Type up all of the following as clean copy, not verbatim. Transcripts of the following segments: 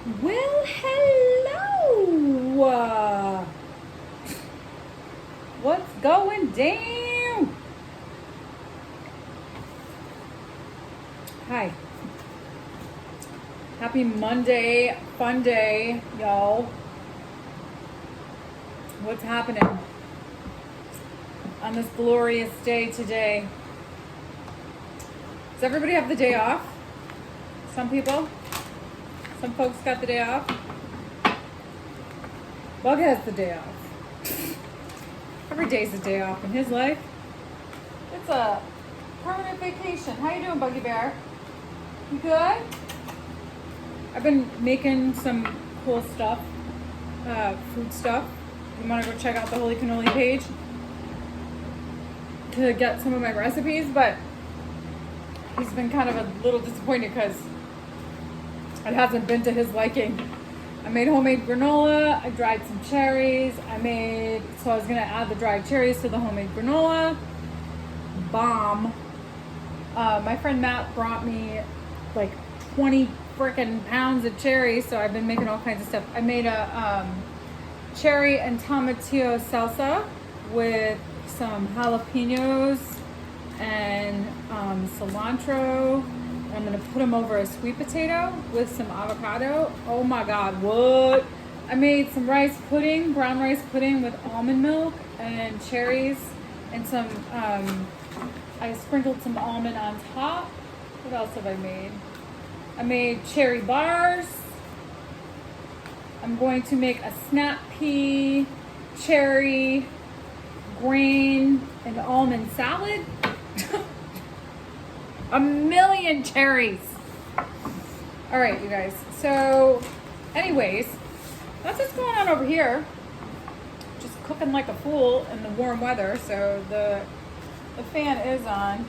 Well, hello. What's going down? Hi. Happy Monday, fun day, y'all. What's happening on this glorious day today? Does everybody have the day off? Some people? Some folks got the day off? Bug has the day off. Every day's a day off in his life. It's a permanent vacation. How you doing, Buggy Bear? You good? I've been making some cool stuff, food stuff. You want to go check out the Holy Cannoli page to get some of my recipes, but he's been kind of a little disappointed because it hasn't been to his liking. I made homemade granola. I dried some cherries. So I was gonna add the dried cherries to the homemade granola. Bomb. My friend Matt brought me like 20 freaking pounds of cherries, so I've been making all kinds of stuff. I made a cherry and tomatillo salsa with some jalapenos and cilantro. I'm gonna put them over a sweet potato with some avocado. Oh my God, what? I made some rice pudding, brown rice pudding with almond milk and cherries and some, I sprinkled some almond on top. What else have I made? I made cherry bars. I'm going to make a snap pea, cherry, grain, and almond salad. A million cherries. All right, you guys. So, anyways, that's what's going on over here. Just cooking like a fool in the warm weather. So the fan is on.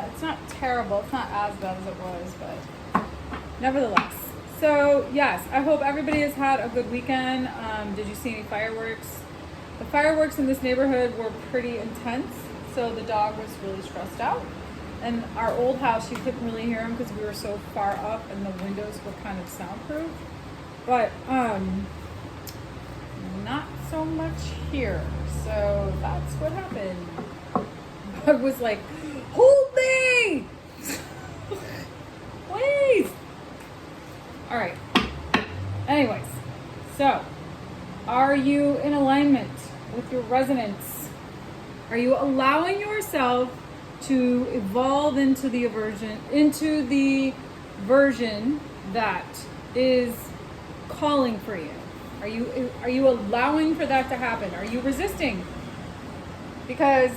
It's not terrible. It's not as bad as it was, but nevertheless. So yes, I hope everybody has had a good weekend. Did you see any fireworks? The fireworks in this neighborhood were pretty intense, so the dog was really stressed out. And our old house, you couldn't really hear them because we were so far up and the windows were kind of soundproof. But not so much here. So that's what happened. I was like, hold me! Please! All right. Anyways, so are you in alignment with your resonance? Are you allowing yourself to evolve into the version that is calling for you? Are you allowing for that to happen? Are you resisting? Because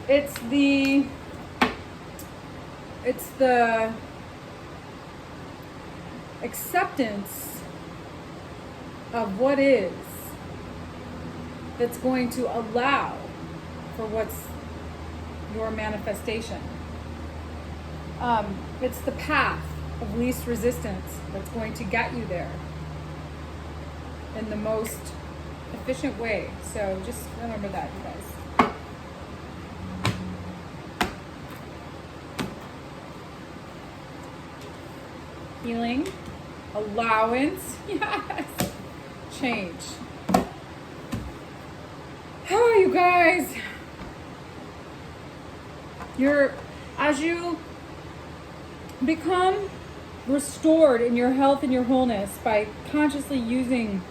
it's the acceptance of what is that's going to allow for what's your manifestation. It's the path of least resistance that's going to get you there in the most efficient way. So just remember that, you guys. Healing, allowance, yes, change. Oh, you guys. As you become restored in your health and your wholeness by consciously using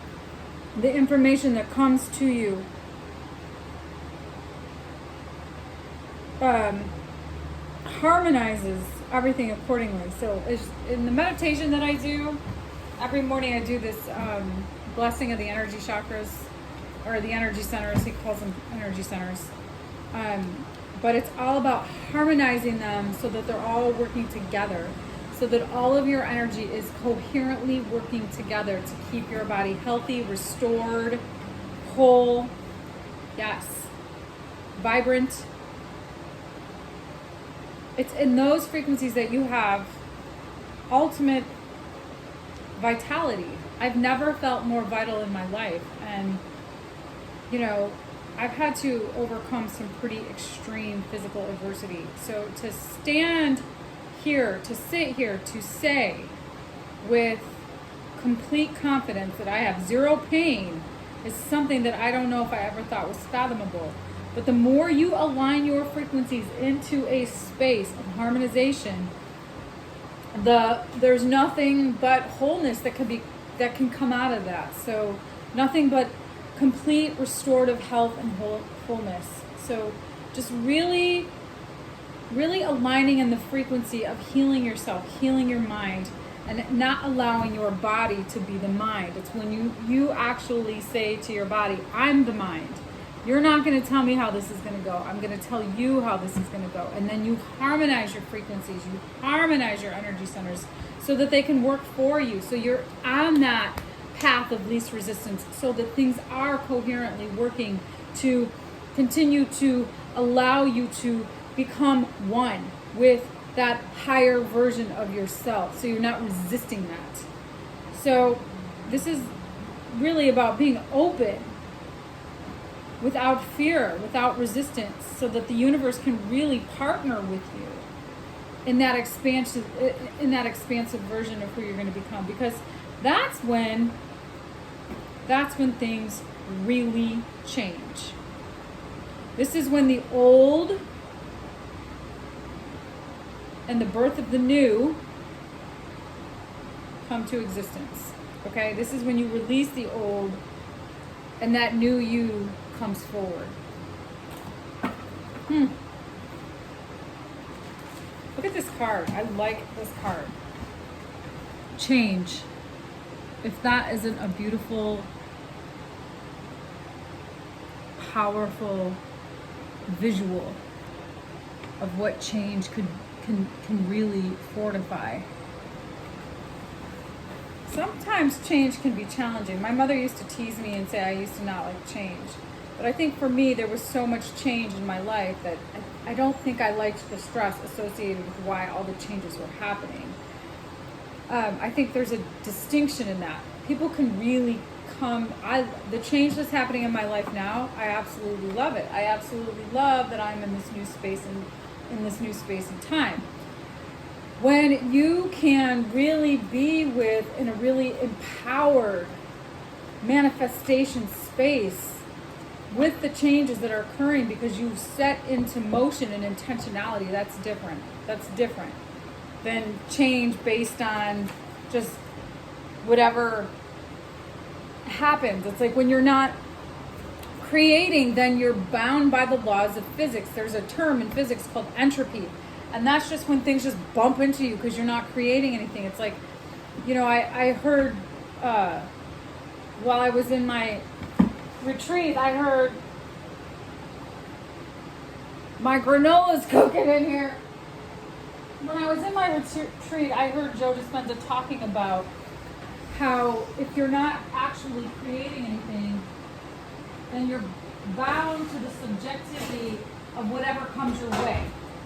the information that comes to you, harmonizes everything accordingly. So in the meditation that I do, every morning I do this blessing of the energy chakras, or the energy centers. He calls them energy centers. But it's all about harmonizing them so that they're all working together, so that all of your energy is coherently working together to keep your body healthy, restored, whole, yes, vibrant. It's in those frequencies that you have ultimate vitality. I've never felt more vital in my life. And, you know, I've had to overcome some pretty extreme physical adversity. So to stand here, to sit here, to say with complete confidence that I have zero pain is something that I don't know if I ever thought was fathomable. But the more you align your frequencies into a space of harmonization, there's nothing but wholeness that can come out of that. So nothing but complete restorative health and wholeness. So just really aligning in the frequency of healing yourself, healing your mind, and not allowing your body to be the mind. It's when you actually say to your body, I'm the mind. You're not going to tell me how this is going to go. I'm going to tell you how this is going to go. And then you harmonize your frequencies. You harmonize your energy centers so that they can work for you. So you're on that path of least resistance so that things are coherently working to continue to allow you to become one with that higher version of yourself. So you're not resisting that. So this is really about being open without fear, without resistance, so that the universe can really partner with you in that expansive version of who you're going to become. Because that's when things really change. This is when the old and the birth of the new come to existence. Okay? This is when you release the old and that new you comes forward. Look at this card. I like this card. Change. If that isn't a beautiful, powerful visual of what change can really fortify. Sometimes change can be challenging. My mother used to tease me and say I used to not like change. But I think for me, there was so much change in my life that I don't think I liked the stress associated with why all the changes were happening. I think there's a distinction in that. People can really the change that's happening in my life now, I absolutely love it. I absolutely love that I'm in this new space and in this new space and time. When you can really be in a really empowered manifestation space with the changes that are occurring because you've set into motion and intentionality, that's different. That's different than change based on just whatever happens. It's like when you're not creating, then you're bound by the laws of physics. There's a term in physics called entropy. And that's just when things just bump into you because you're not creating anything. It's like, I heard, while I was in my retreat, I heard my granola's cooking in here. When I was in my retreat, I heard Joe Dispenza talking about how if you're not actually creating anything, then you're bound to the subjectivity of whatever comes your way.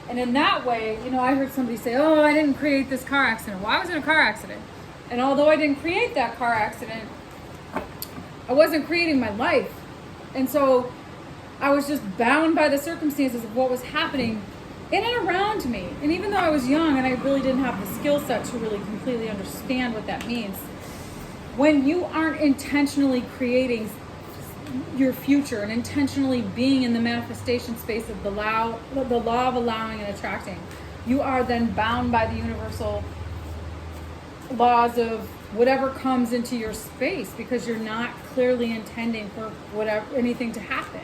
And in that way, I heard somebody say, oh, I didn't create this car accident. Well, I was in a car accident. And although I didn't create that car accident, I wasn't creating my life. And so I was just bound by the circumstances of what was happening in and around me. And even though I was young and I really didn't have the skill set to really completely understand what that means, when you aren't intentionally creating your future and intentionally being in the manifestation space of the law of allowing and attracting, you are then bound by the universal laws of whatever comes into your space because you're not clearly intending for anything to happen.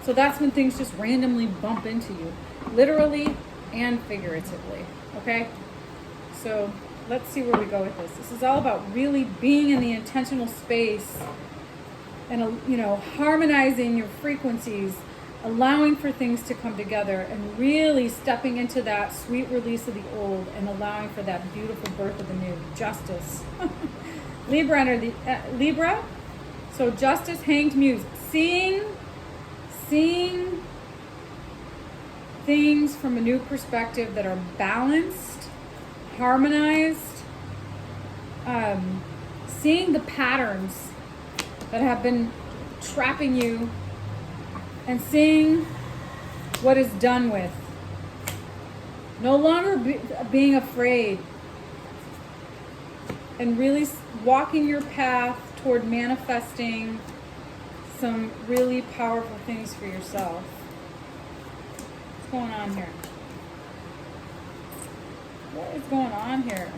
So that's when things just randomly bump into you, literally and figuratively. Okay? So let's see where we go with this. This is all about really being in the intentional space and, harmonizing your frequencies, allowing for things to come together and really stepping into that sweet release of the old and allowing for that beautiful birth of the new. Justice. Libra energy. Libra. So justice, hanged muse. Seeing things from a new perspective that are balanced, harmonized, seeing the patterns that have been trapping you and seeing what is done with. No longer being afraid and really walking your path toward manifesting some really powerful things for yourself. What's going on here? What is going on here?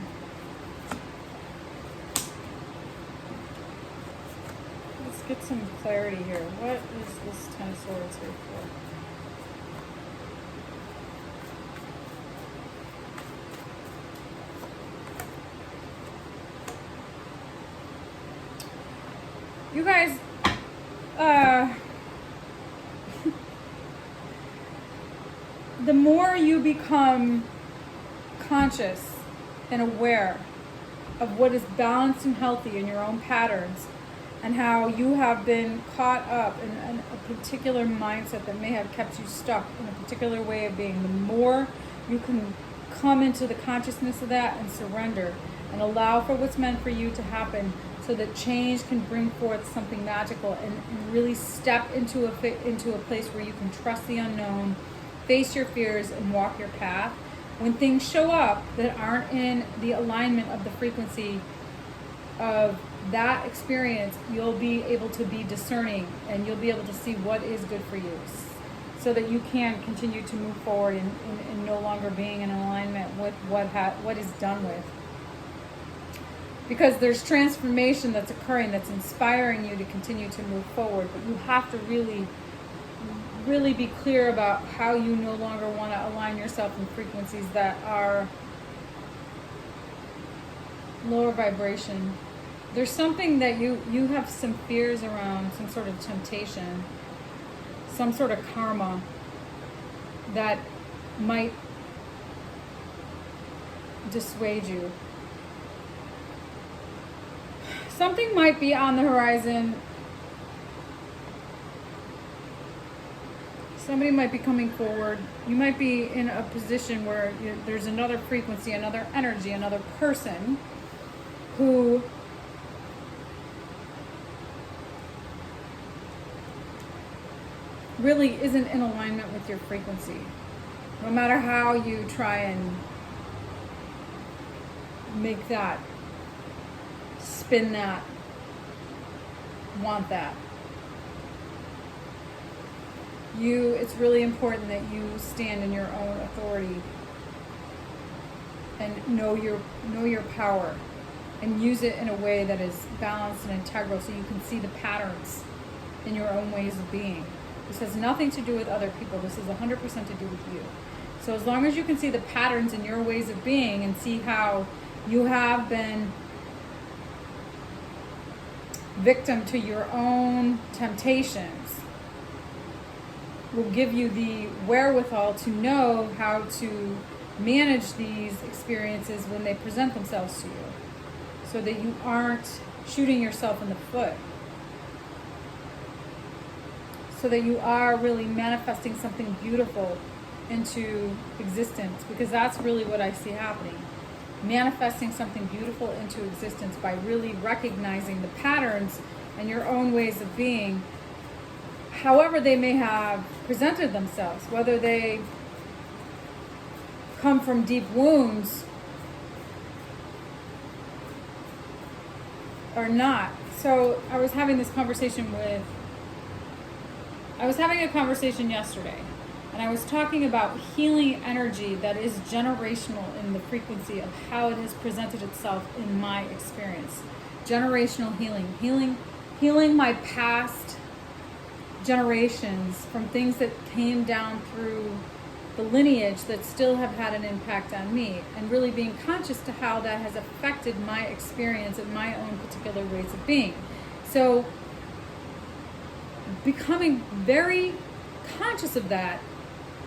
Let's get some clarity here. What is this Ten of Swords here for? You guys, the more you become conscious and aware of what is balanced and healthy in your own patterns and how you have been caught up in a particular mindset that may have kept you stuck in a particular way of being, the more you can come into the consciousness of that and surrender and allow for what's meant for you to happen, so that change can bring forth something magical and really step into a place where you can trust the unknown, face your fears, and walk your path. When things show up that aren't in the alignment of the frequency of that experience, you'll be able to be discerning and you'll be able to see what is good for you, so that you can continue to move forward and no longer being in alignment with what is done with. Because there's transformation that's occurring that's inspiring you to continue to move forward, but you have to really be clear about how you no longer want to align yourself in frequencies that are lower vibration. There's something that you have some fears around, some sort of temptation, some sort of karma that might dissuade you. Something might be on the horizon. Somebody might be coming forward. You might be in a position where there's another frequency, another energy, another person who really isn't in alignment with your frequency. No matter how you try and make that, spin that, want that. It's really important that you stand in your own authority and know your power and use it in a way that is balanced and integral, so you can see the patterns in your own ways of being. This has nothing to do with other people. This is 100% to do with you. So as long as you can see the patterns in your ways of being and see how you have been victim to your own temptations, will give you the wherewithal to know how to manage these experiences when they present themselves to you, so that you aren't shooting yourself in the foot, so that you are really manifesting something beautiful into existence, because that's really what I see happening. Manifesting something beautiful into existence by really recognizing the patterns and your own ways of being, however they may have presented themselves, whether they come from deep wounds or not. So I was having a conversation yesterday, and I was talking about healing energy that is generational in the frequency of how it has presented itself in my experience. Generational healing my past generations from things that came down through the lineage that still have had an impact on me, and really being conscious to how that has affected my experience and my own particular ways of being. So becoming very conscious of that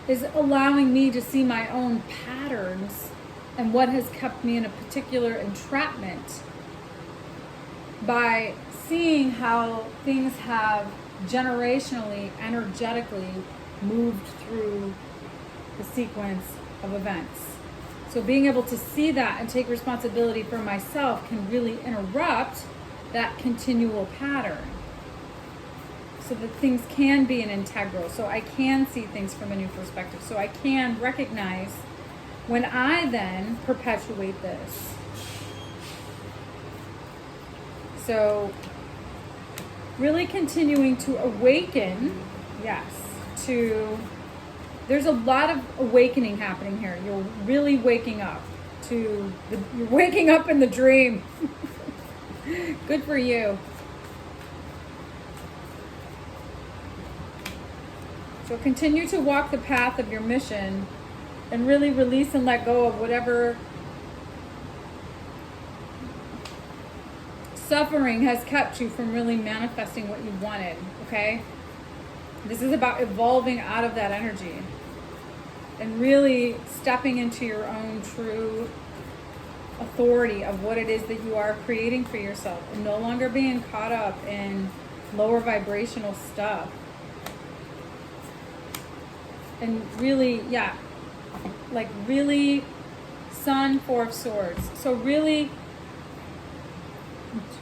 is allowing me to see my own patterns and what has kept me in a particular entrapment, by seeing how things have generationally, energetically moved through the sequence of events. So being able to see that and take responsibility for myself can really interrupt that continual pattern, so that things can be an integral, so I can see things from a new perspective, so I can recognize when I then perpetuate this, So really continuing to awaken, yes, to, there's a lot of awakening happening here. You're really waking up to, you're waking up in the dream. Good for you. So continue to walk the path of your mission and really release and let go of whatever suffering has kept you from really manifesting what you wanted, okay? This is about evolving out of that energy and really stepping into your own true authority of what it is that you are creating for yourself and no longer being caught up in lower vibrational stuff. And really, yeah, like really Sun, Four of Swords. So really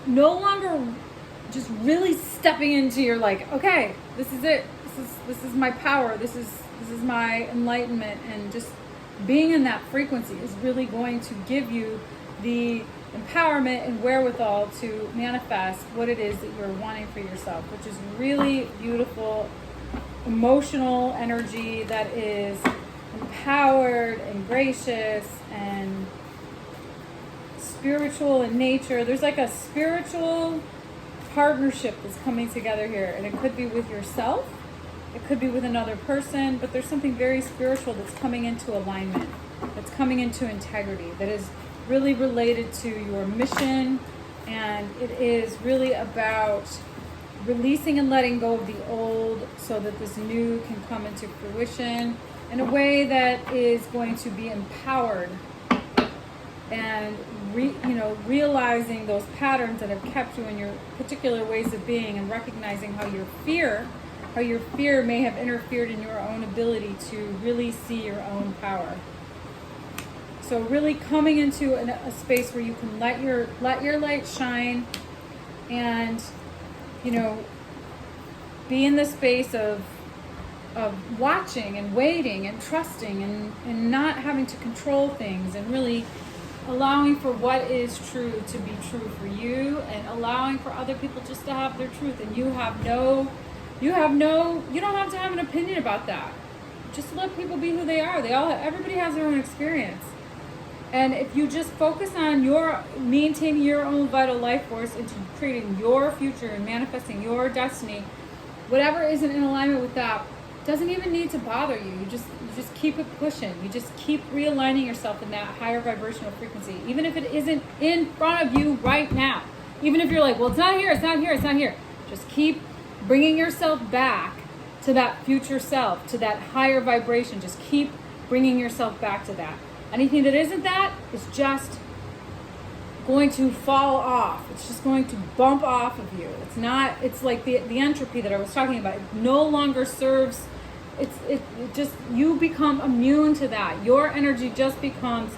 no longer just really stepping into your like, okay, this is it. This is my power. This is my enlightenment, and just being in that frequency is really going to give you the empowerment and wherewithal to manifest what it is that you're wanting for yourself, which is really beautiful, emotional energy that is empowered and gracious and spiritual in nature. There's like a spiritual partnership that's coming together here, and it could be with yourself, it could be with another person, but there's something very spiritual that's coming into alignment, that's coming into integrity, that is really related to your mission, and it is really about releasing and letting go of the old so that this new can come into fruition in a way that is going to be empowered, and realizing those patterns that have kept you in your particular ways of being, and recognizing how your fear may have interfered in your own ability to really see your own power. So really coming into a space where you can let your light shine, and be in the space of watching and waiting and trusting and not having to control things, and really allowing for what is true to be true for you, and allowing for other people just to have their truth, and you don't have to have an opinion about that. Just let people be who they are. Everybody has their own experience. And if you just focus on maintaining your own vital life force into creating your future and manifesting your destiny, whatever isn't in alignment with that doesn't even need to bother you. You just keep it pushing. You just keep realigning yourself in that higher vibrational frequency, even if it isn't in front of you right now. Even if you're like, well, it's not here, it's not here, it's not here. Just keep bringing yourself back to that future self, to that higher vibration. Just keep bringing yourself back to that. Anything that isn't that is just going to fall off. It's just going to bump off of you. It's like the entropy that I was talking about. It no longer serves, it just, you become immune to that. Your energy just becomes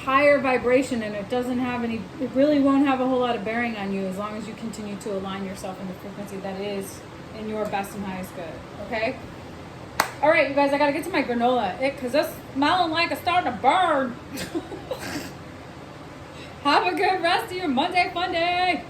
higher vibration, and it really won't have a whole lot of bearing on you as long as you continue to align yourself in the frequency that is in your best and highest good. Okay? All right, you guys, I gotta get to my granola because it's smelling like it's starting to burn. Have a good rest of your Monday fun day.